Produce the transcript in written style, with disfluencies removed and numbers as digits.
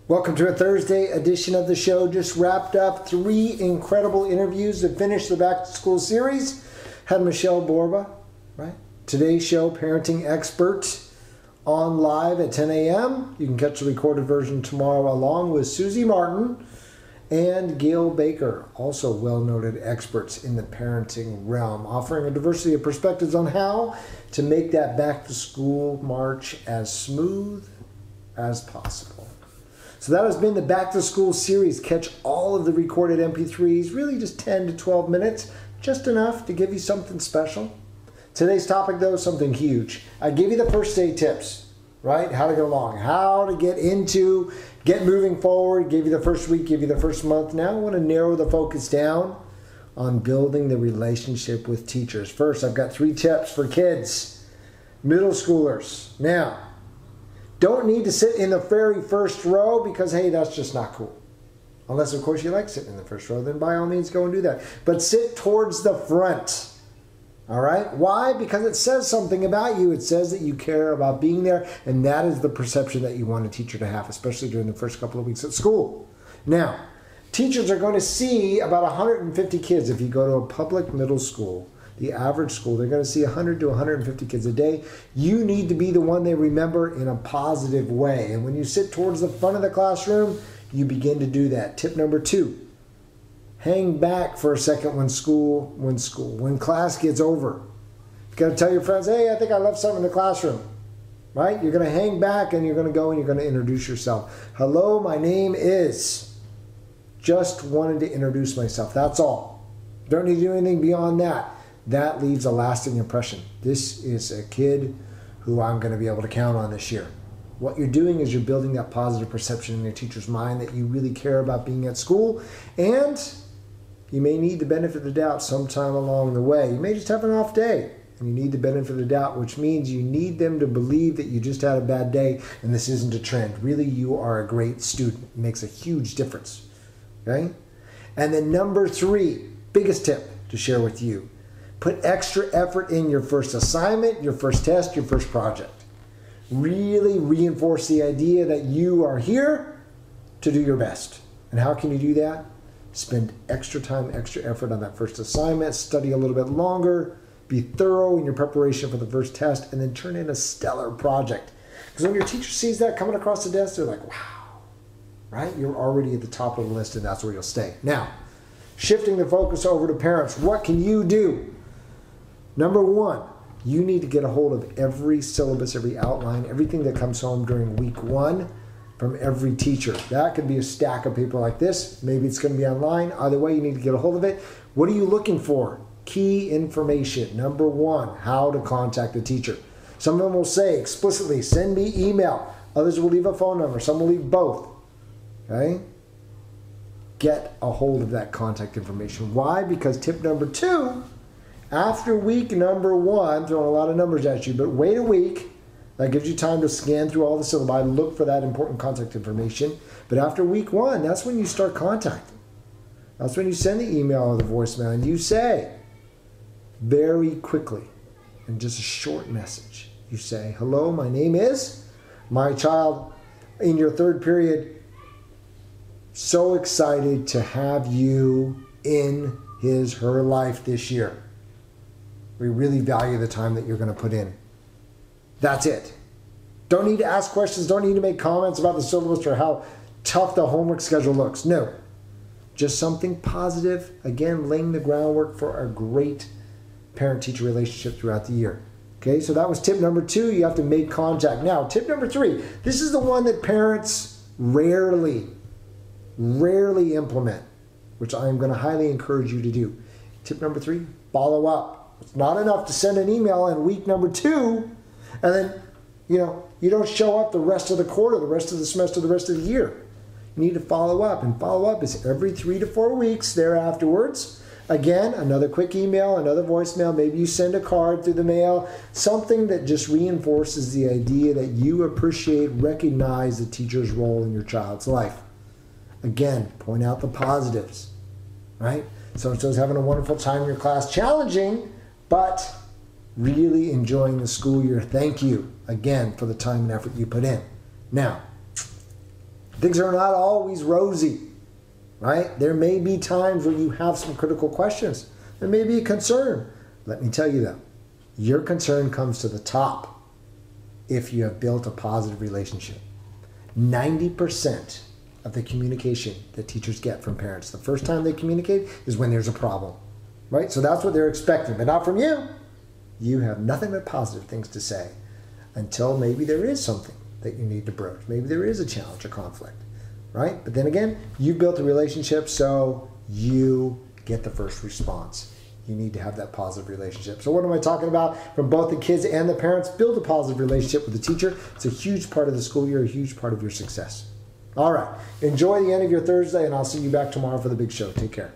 Welcome to a Thursday edition of the show. Just wrapped up 3 incredible interviews to finish the Back to School series. Had Michelle Borba, right? Today's show, Parenting Expert, on live at 10 a.m. You can catch the recorded version tomorrow along with Susie Martin and Gail Baker, also well-noted experts in the parenting realm, offering a diversity of perspectives on how to make that back to school march as smooth as possible. So that has been the Back to School series. Catch all of the recorded MP3s, really just 10 to 12 minutes, just enough to give you something special. Today's topic, though, something huge. I gave you the first day tips, right? How to get along, how to get moving forward. Gave you the first week, gave you the first month. Now I want to narrow the focus down on building the relationship with teachers. First, I've got 3 tips for kids, middle schoolers. Now, don't need to sit in the very first row because, hey, that's just not cool. Unless, of course, you like sitting in the first row, then by all means go and do that. But sit towards the front. All right? Why? Because it says something about you. It says that you care about being there, and that is the perception that you want a teacher to have, especially during the first couple of weeks at school. Now, teachers are going to see about 150 kids. If you go to a public middle school, the average school, they're going to see 100 to 150 kids a day. You need to be the one they remember in a positive way. And when you sit towards the front of the classroom, you begin to do that. Tip number 2, hang back for a second when class gets over. You got to tell your friends, hey, I think I left something in the classroom. Right? You're going to hang back and you're going to go and you're going to introduce yourself. Hello, my name is. Just wanted to introduce myself. That's all. Don't need to do anything beyond that. That leaves a lasting impression. This is a kid who I'm going to be able to count on this year. What you're doing is you're building that positive perception in your teacher's mind that you really care about being at school, and you may need the benefit of the doubt sometime along the way. You may just have an off day, and you need the benefit of the doubt, which means you need them to believe that you just had a bad day and this isn't a trend. Really, you are a great student. It makes a huge difference. Okay? And then number 3, biggest tip to share with you. Put extra effort in your first assignment, your first test, your first project. Really reinforce the idea that you are here to do your best. And how can you do that? Spend extra time, extra effort on that first assignment, study a little bit longer, be thorough in your preparation for the first test, and then turn in a stellar project. Because when your teacher sees that coming across the desk, they're like, wow, right? You're already at the top of the list, and that's where you'll stay. Now, shifting the focus over to parents, what can you do? Number 1, you need to get a hold of every syllabus, every outline, everything that comes home during week 1 from every teacher. That could be a stack of paper like this. Maybe it's going to be online. Either way, you need to get a hold of it. What are you looking for? Key information. Number 1, how to contact the teacher. Some of them will say explicitly, send me email. Others will leave a phone number. Some will leave both. Okay? Get a hold of that contact information. Why? Because tip number 2, after week number 1, throwing a lot of numbers at you, but wait a week. That gives you time to scan through all the syllabi, look for that important contact information. But after week 1, that's when you start contacting. That's when you send the email or the voicemail, and you say, very quickly, in just a short message, you say, hello, my name is, my child in your 3rd period, so excited to have you in her life this year. We really value the time that you're going to put in. That's it. Don't need to ask questions. Don't need to make comments about the syllabus or how tough the homework schedule looks. No. Just something positive. Again, laying the groundwork for a great parent-teacher relationship throughout the year. Okay, so that was tip number 2. You have to make contact. Now, tip number 3. This is the one that parents rarely implement, which I am going to highly encourage you to do. Tip number 3, follow up. It's not enough to send an email in week number 2 and then, you don't show up the rest of the quarter, the rest of the semester, the rest of the year. You need to follow up, and follow up is every 3 to 4 weeks there afterwards. Again, another quick email, another voicemail, maybe you send a card through the mail, something that just reinforces the idea that you appreciate, recognize the teacher's role in your child's life. Again, point out the positives, right? So-and-so's having a wonderful time in your class, challenging, but really enjoying the school year. Thank you again for the time and effort you put in. Now, Things are not always rosy, right? There may be times when you have some critical questions. There may be a concern. Let me tell you though, your concern comes to the top if you have built a positive relationship. 90% of the communication that teachers get from parents, the first time they communicate is when there's a problem, right? So that's what they're expecting, but not from you. You have nothing but positive things to say until maybe there is something that you need to broach. Maybe there is a challenge or conflict, right? But then again, you built a relationship, so you get the first response. You need to have that positive relationship. So what am I talking about? From both the kids and the parents, build a positive relationship with the teacher. It's a huge part of the school year, a huge part of your success. All right. Enjoy the end of your Thursday, and I'll see you back tomorrow for the big show. Take care.